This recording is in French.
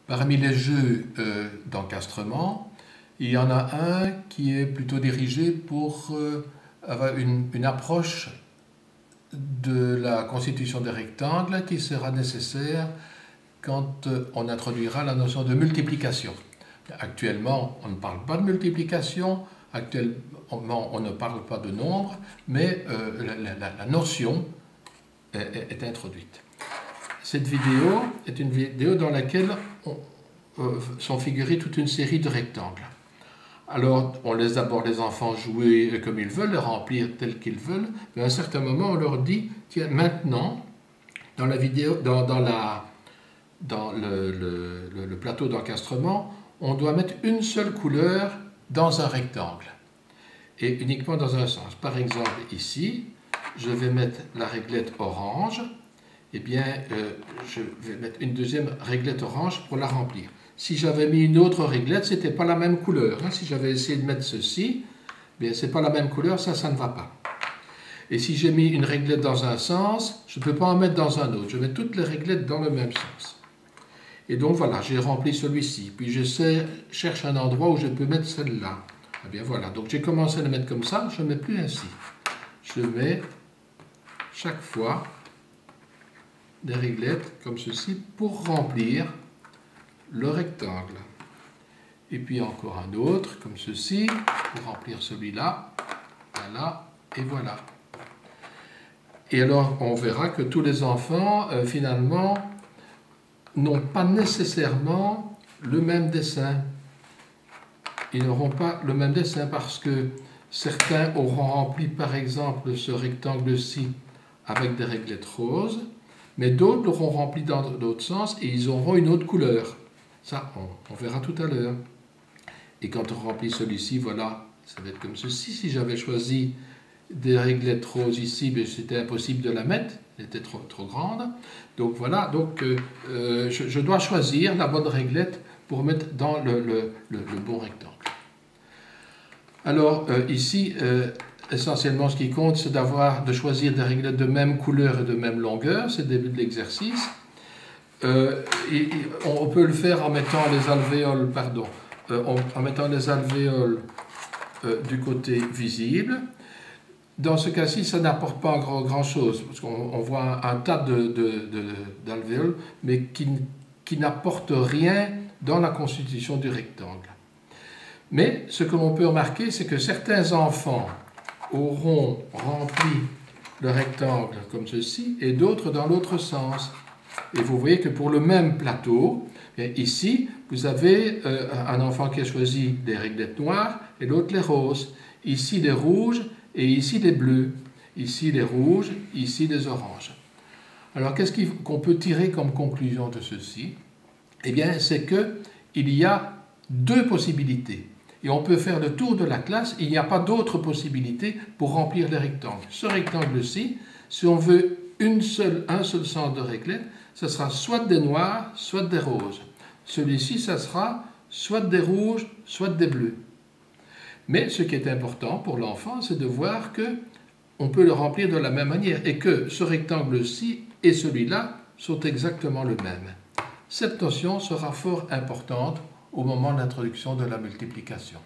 Parmi les jeux d'encastrement, il y en a un qui est plutôt dirigé pour avoir une approche de la constitution des rectangles qui sera nécessaire quand on introduira la notion de multiplication. Actuellement, on ne parle pas de multiplication, actuellement, on ne parle pas de nombre, mais la notion est introduite. Cette vidéo est une vidéo dans laquelle sont figurés toute une série de rectangles. Alors, on laisse d'abord les enfants jouer comme ils veulent, les remplir tels qu'ils veulent, mais à un certain moment, on leur dit, tiens, maintenant, dans la vidéo, dans le plateau d'encastrement, on doit mettre une seule couleur dans un rectangle, et uniquement dans un sens. Par exemple, ici, je vais mettre la réglette orange, eh bien, je vais mettre une deuxième réglette orange pour la remplir. Si j'avais mis une autre réglette, ce n'était pas la même couleur. Si j'avais essayé de mettre ceci, ce n'est pas la même couleur, ça ne va pas. Et si j'ai mis une réglette dans un sens, je ne peux pas en mettre dans un autre. Je mets toutes les réglettes dans le même sens. Et donc voilà, j'ai rempli celui-ci. Puis je cherche un endroit où je peux mettre celle-là. Eh bien voilà, donc j'ai commencé à le mettre comme ça, je ne mets plus ainsi. Je mets chaque fois des réglettes comme ceci pour remplir le rectangle. Et puis encore un autre comme ceci pour remplir celui-là. Voilà, et voilà. Et alors on verra que tous les enfants finalement n'ont pas nécessairement le même dessin. Ils n'auront pas le même dessin parce que certains auront rempli par exemple ce rectangle-ci avec des réglettes roses, mais d'autres l'auront rempli dans l'autre sens et ils auront une autre couleur. Ça, on verra tout à l'heure. Et quand on remplit celui-ci, voilà, ça va être comme ceci. Si j'avais choisi des réglettes roses ici, c'était impossible de la mettre, elle était trop grande. Donc voilà, je dois choisir la bonne réglette pour mettre dans le bon rectangle. Alors ici, essentiellement ce qui compte, c'est de choisir des réglettes de même couleur et de même longueur, c'est le début de l'exercice. On peut le faire en mettant les alvéoles, en mettant les alvéoles du côté visible. Dans ce cas-ci, ça n'apporte pas grand-chose, parce qu'on voit un tas d'alvéoles, mais qui n'apportent rien dans la constitution du rectangle. Mais ce que l'on peut remarquer, c'est que certains enfants auront rempli le rectangle comme ceci, et d'autres dans l'autre sens. Et vous voyez que pour le même plateau, ici, vous avez un enfant qui a choisi des réglettes noires et l'autre les roses. Ici les rouges et ici les bleus. Ici les rouges, ici les oranges. Alors qu'est-ce qu'on peut tirer comme conclusion de ceci? Eh bien, c'est qu'il y a deux possibilités. Et on peut faire le tour de la classe, il n'y a pas d'autre possibilité pour remplir les rectangles. Ce rectangle-ci, si on veut un seul sens de réglettes, ce sera soit des noirs, soit des roses. Celui-ci, ça sera soit des rouges, soit des bleus. Mais ce qui est important pour l'enfant, c'est de voir qu'on peut le remplir de la même manière et que ce rectangle-ci et celui-là sont exactement le même. Cette notion sera fort importante au moment de l'introduction de la multiplication.